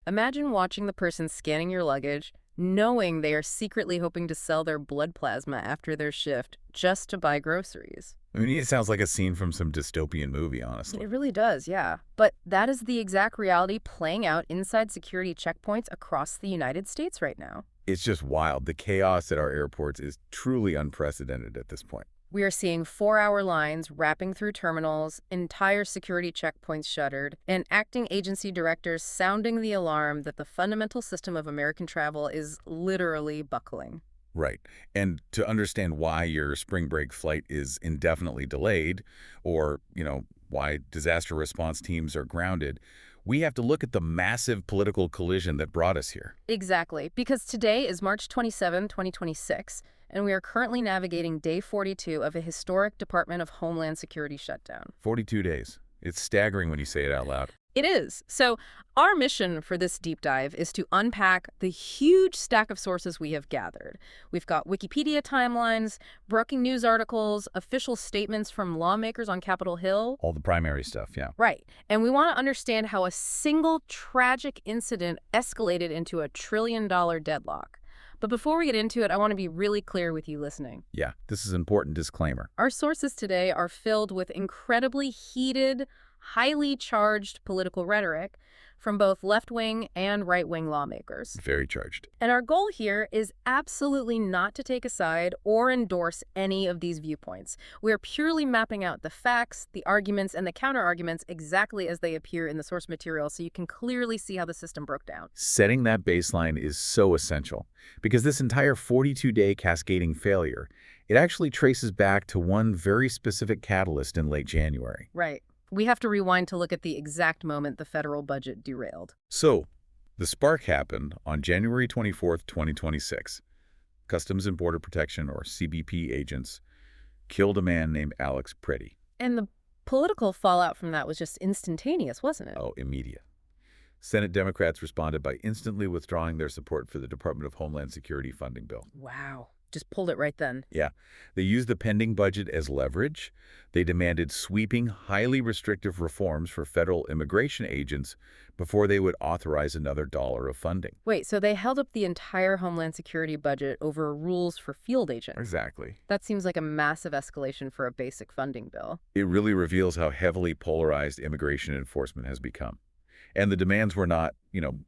Imagine watching the person scanning your luggage, knowing they are secretly hoping to sell their blood plasma after their shift just to buy groceries. I mean, it sounds like a scene from some dystopian movie, honestly. It really does, yeah. But that is the exact reality playing out inside security checkpoints across the United States right now. It's just wild. The chaos at our airports is truly unprecedented at this point. We are seeing 4-hour lines wrapping through terminals, entire security checkpoints shuttered, and acting agency directors sounding the alarm that the fundamental system of American travel is literally buckling. Right. And to understand why your spring break flight is indefinitely delayed or, why disaster response teams are grounded, we have to look at the massive political collision that brought us here. Exactly, because today is March 27, 2026, and we are currently navigating day 42 of a historic Department of Homeland Security shutdown. 42 days. It's staggering when you say it out loud. It is. So our mission for this deep dive is to unpack the huge stack of sources we have gathered. We've got Wikipedia timelines, breaking news articles, official statements from lawmakers on Capitol Hill. All the primary stuff, yeah. Right. And we want to understand how a single tragic incident escalated into a trillion-dollar deadlock. But before we get into it, I want to be really clear with you listening. Yeah, this is an important disclaimer. Our sources today are filled with incredibly heated, highly charged political rhetoric from both left-wing and right-wing lawmakers. Very charged. And our goal here is absolutely not to take a side or endorse any of these viewpoints. We are purely mapping out the facts, the arguments, and the counter-arguments exactly as they appear in the source material so you can clearly see how the system broke down. Setting that baseline is so essential because this entire 42-day cascading failure, it actually traces back to one very specific catalyst in late January. Right. We have to rewind to look at the exact moment the federal budget derailed. So, the spark happened on January 24th, 2026. Customs and Border Protection, or CBP agents, killed a man named Alex Preddy. And the political fallout from that was just instantaneous, wasn't it? Oh, immediate. Senate Democrats responded by instantly withdrawing their support for the Department of Homeland Security funding bill. Wow. Just pulled it right then. Yeah. They used the pending budget as leverage. They demanded sweeping, highly restrictive reforms for federal immigration agents before they would authorize another dollar of funding. Wait, so they held up the entire Homeland Security budget over rules for field agents? Exactly. That seems like a massive escalation for a basic funding bill. It really reveals how heavily polarized immigration enforcement has become. And the demands were not,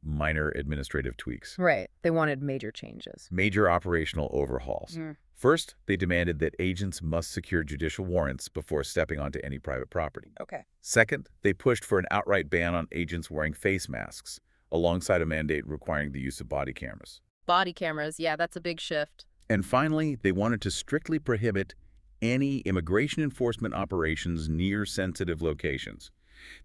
minor administrative tweaks. Right. They wanted major changes. Major operational overhauls. First, they demanded that agents must secure judicial warrants before stepping onto any private property. Okay. Second, they pushed for an outright ban on agents wearing face masks, alongside a mandate requiring the use of body cameras. Body cameras, yeah, that's a big shift. And finally, they wanted to strictly prohibit any immigration enforcement operations near sensitive locations.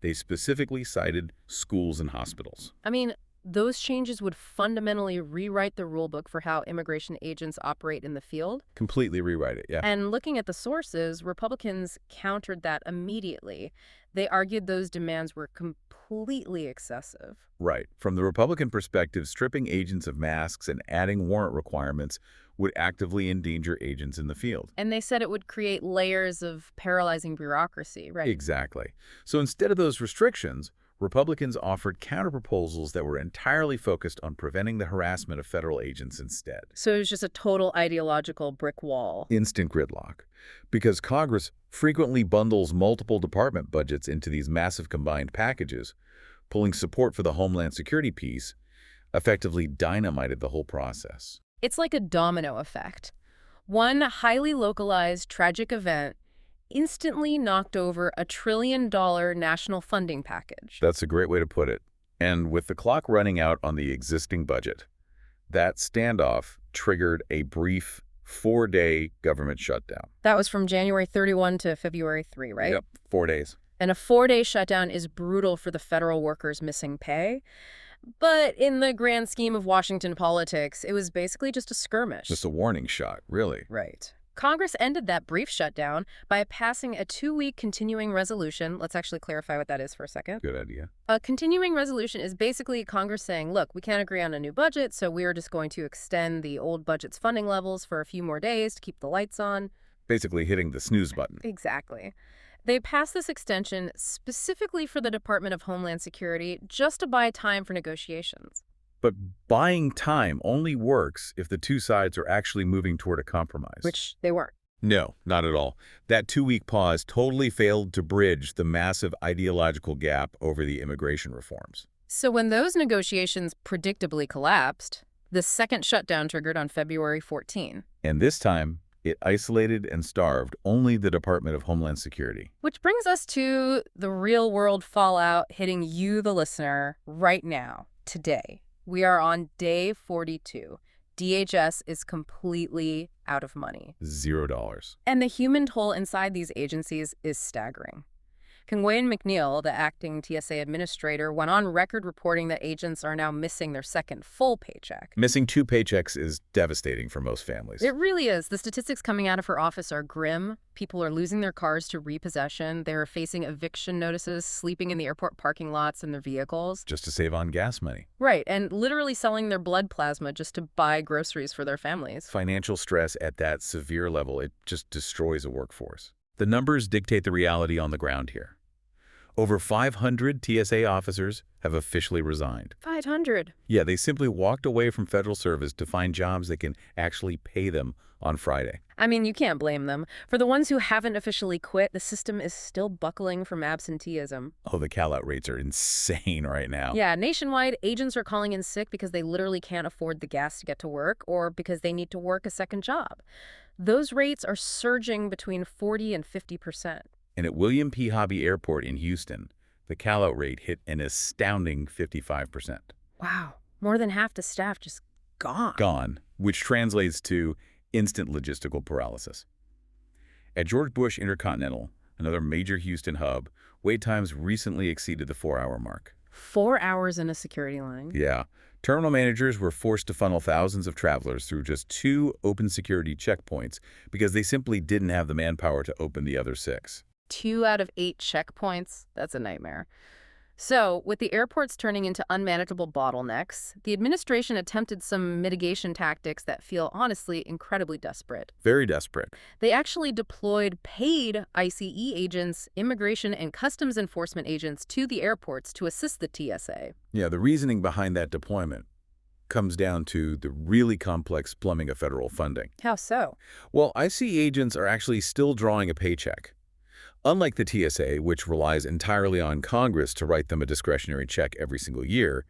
They specifically cited schools and hospitals. I mean, those changes would fundamentally rewrite the rulebook for how immigration agents operate in the field. Completely rewrite it, yeah. And looking at the sources, Republicans countered that immediately. They argued those demands were completely excessive. Right. From the Republican perspective, stripping agents of masks and adding warrant requirements would actively endanger agents in the field. And they said it would create layers of paralyzing bureaucracy, right? Exactly. So instead of those restrictions, Republicans offered counterproposals that were entirely focused on preventing the harassment of federal agents instead. So it was just a total ideological brick wall. Instant gridlock. Because Congress frequently bundles multiple department budgets into these massive combined packages, pulling support for the Homeland Security piece effectively dynamited the whole process. It's like a domino effect. One highly localized, tragic event instantly knocked over $1 trillion national funding package. That's a great way to put it. And with the clock running out on the existing budget, that standoff triggered a brief 4-day government shutdown. That was from January 31 to February 3, right? Yep, 4 days. And a 4-day shutdown is brutal for the federal workers missing pay. But in the grand scheme of Washington politics, it was basically just a skirmish. Just a warning shot, really. Right. Congress ended that brief shutdown by passing a 2-week continuing resolution. Let's actually clarify what that is for a second. Good idea. A continuing resolution is basically Congress saying, look, we can't agree on a new budget, so we're just going to extend the old budget's funding levels for a few more days to keep the lights on. Basically hitting the snooze button. Exactly. They passed this extension specifically for the Department of Homeland Security just to buy time for negotiations. But buying time only works if the two sides are actually moving toward a compromise. Which they weren't. No, not at all. That 2-week pause totally failed to bridge the massive ideological gap over the immigration reforms. So when those negotiations predictably collapsed, the second shutdown triggered on February 14. And this time, it isolated and starved only the Department of Homeland Security. Which brings us to the real-world fallout hitting you, the listener, right now, today. We are on day 42. DHS is completely out of money. $0. And the human toll inside these agencies is staggering. Kangwain McNeil, the acting TSA administrator, went on record reporting that agents are now missing their second full paycheck. Missing 2 paychecks is devastating for most families. It really is. The statistics coming out of her office are grim. People are losing their cars to repossession. They're facing eviction notices, sleeping in the airport parking lots in their vehicles. Just to save on gas money. Right, and literally selling their blood plasma just to buy groceries for their families. Financial stress at that severe level, it just destroys a workforce. The numbers dictate the reality on the ground here. Over 500 TSA officers have officially resigned. 500? Yeah, they simply walked away from federal service to find jobs that can actually pay them on Friday. I mean, you can't blame them. For the ones who haven't officially quit, the system is still buckling from absenteeism. Oh, the call-out rates are insane right now. Yeah, nationwide, agents are calling in sick because they literally can't afford the gas to get to work or because they need to work a second job. Those rates are surging between 40 and 50%. And at William P. Hobby Airport in Houston, the call-out rate hit an astounding 55%. Wow, more than half the staff just gone. Gone, which translates to instant logistical paralysis. At George Bush Intercontinental, another major Houston hub, wait times recently exceeded the 4-hour mark. 4 hours in a security line? Yeah. Terminal managers were forced to funnel thousands of travelers through just 2 open security checkpoints because they simply didn't have the manpower to open the other 6. 2 out of 8 checkpoints? That's a nightmare. So, with the airports turning into unmanageable bottlenecks, the administration attempted some mitigation tactics that feel, honestly, incredibly desperate. Very desperate. They actually deployed paid ICE agents, immigration and customs enforcement agents to the airports to assist the TSA. Yeah, the reasoning behind that deployment comes down to the really complex plumbing of federal funding. How so? Well, ICE agents are actually still drawing a paycheck. Unlike the TSA, which relies entirely on Congress to write them a discretionary check every single year,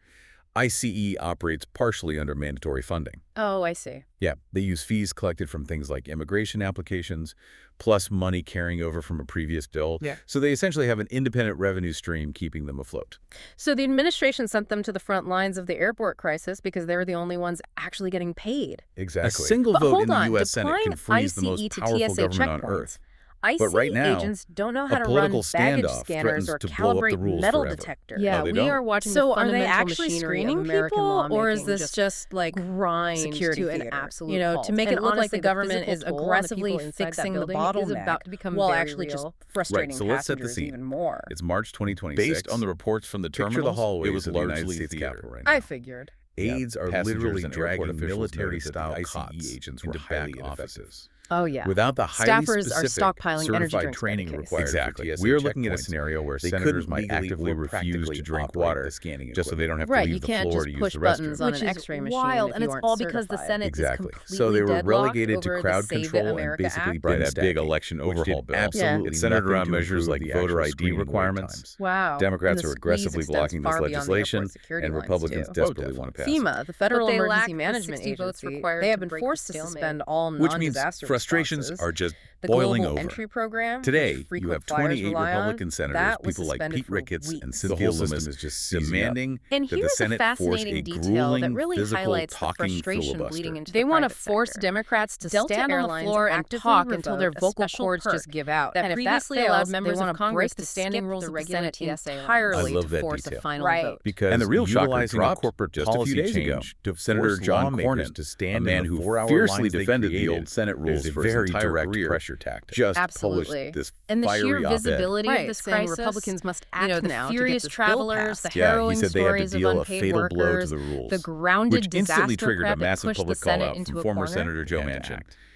ICE operates partially under mandatory funding. Oh, I see. Yeah, they use fees collected from things like immigration applications, plus money carrying over from a previous bill. Yeah. So they essentially have an independent revenue stream keeping them afloat. So the administration sent them to the front lines of the airport crisis because they were the only ones actually getting paid. Exactly. A single But vote hold in the on, U.S. Senate can freeze the most ICE to powerful TSA government on checkpoints. earth. ICE But right now, agents don't know how a to run political baggage standoff scanners threatens or to blow up the calibrate rules metal forever. detectors. Yeah, they we don't. are watching So the are they fundamental actually machinery screening of American people, or is lawmaking this just like grind security to an theater? absolute You know, halt? to make And it look like honestly, the government physical is toll on the aggressively people inside that fixing the building is bottleneck, about to become while very actually real. just frustrating Right, so let's set the passengers scene. even more. It's March 2026. Based on the reports from the Picture terminals, the hallways it was of the United largely States theater. Capitol right now. I figured. Aides are Passengers literally and dragging airport officials military-style noted that the ICE ICE agents were into highly back ineffective. offices. Oh, yeah. Without the highly Staffers are specific, stockpiling energy certified drinks by the training case. required Exactly. for TSA We are looking at a checkpoints, scenario where they senators couldn't might legally actively or refuse practically to drink operate water the scanning just so they don't have to Right, leave you the can't floor just to use push the buttons restroom. on Which an is X-ray machine wild, if and you it's aren't all because the certified. Senate Exactly. is So they were completely relegated deadlocked to over crowd the Save control and America basically Act. Right, bin that big stacking, election which overhaul did bill. absolutely It centered nothing around to measures improve like the voter actual ID screening wait requirements. times. Wow. Democrats And the are aggressively squeeze blocking extends this far beyond the legislation, airport security and lines, Republicans too. desperately want to pass it. FEMA, the Federal But they Emergency lack the Management 60 votes Agency, required they have to been break forced the to stalemate. suspend all Which means non-disaster frustrations responses. are just The boiling Global over. Entry Program, Today, which you frequent have flyers 28 rely on, Republican senators, that was people like suspended Pete for Ricketts weeks. and The Cynthia whole Lummis, system is just seizing up. demanding And that the here's a Senate force fascinating a detail grueling, that really physical, highlights the talking frustration filibuster. bleeding into They the want to private force sector. Democrats to Delta stand on the Airlines floor and actively talk until their revoked a vocal special cords perk just give out. that And if that previously fails, allowed members they want of to Congress break the to standing skip rules the of the regular Senate TSA lines. entirely I love to that force detail. a final Right. vote. Because And the real shocker utilizing a dropped corporate just a few policy days ago change to Senator force John lawmakers Cornyn, to stand a man in the who 4-hour fiercely lines they defended the created old Senate is rules a for his very entire direct career, pressure tactic. just Absolutely. published this And the sheer fiery op-ed. visibility Right, of this saying crisis, Republicans must act the now to get furious this bill travelers, the passed. Yeah, he harrowing said they had to stories of deal a unpaid fatal blow to workers, the rules, the grounded which instantly disaster triggered a prep that massive pushed the public Senate call-out into from a former corner. Senator Joe And to Manchin. act.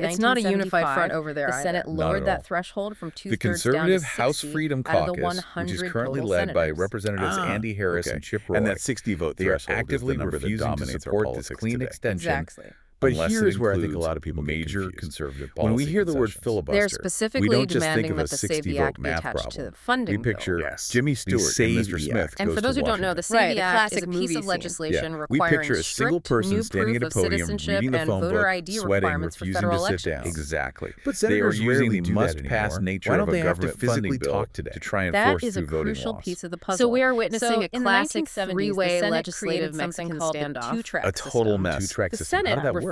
Right, it's not a unified 1975, front over there the either. Senate Not lowered at that all. threshold from two-thirds The down to conservative House 60 Freedom out of the Caucus, which is 100 currently total led by senators. Representatives Andy Harris and Chip Roy, And that 60-vote they are threshold actively is the number that refusing to dominates our support this politics clean today. extension. Exactly. But unless here it is where I think a includes lot of people get major confused. conservative policy When we hear the word concessions. filibuster, They're we specifically don't just think demanding of a that the Save the 60-vote Act be math attached to problem. the funding We picture bill. Yes. Jimmy We Stewart and save Mr. the Smith act. And goes for those to who don't know, Washington. the Save Right, the a Act is classic a movie piece of scene. legislation We requiring picture a single strict person new standing proof at a of podium, citizenship reading the and phone voter book, ID sweating, requirements for refusing federal to sit elections. down. Exactly. But They are senators using rarely the do that must-pass anymore. nature Why of don't a they have to government physically funding bill talk today? to try and That force is a through voting crucial laws. piece of the puzzle. So we are witnessing So a in the classic 1970s, three-way the Senate legislative created something Mexican called the standoff. two-track A total system. mess. Two-track The system. How Senate did that work?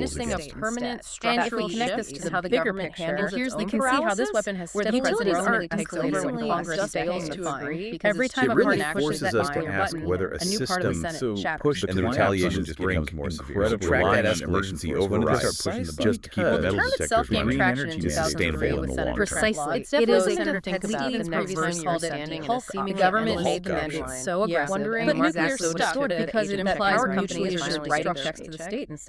witnessing a against them. permanent And if structural we connect this shift to in how the the bigger government picture, handles here's its the own key how paralysis, this weapon has where the stepped utilities through ultimately and takes over when consistently Congress adjusted fails to to fine. agree. Because Every it's time It a really party pushes forces that us to nuclear ask button, whether a new part of the system Senate shatters. pushed and the Clients retaliation on just the brink, becomes more severe. incredible So track that reliance on escalation emergency over overrides. start pushing the Just to keep the Well, the metal term detectors itself gained running. traction in Green energy is 2003 sustainable with in the Senator long term. Trent Precisely. Lott. It's It definitely is something Senator to think Texas about. the The next previous time called you're it standing in a Hulk seemingly government endless made the deadline. measure So Yes, aggressive but and nuclear markets so distorted distorted because it agent tech implies power mutually companies assured finally right struck of checks to the paycheck. state instead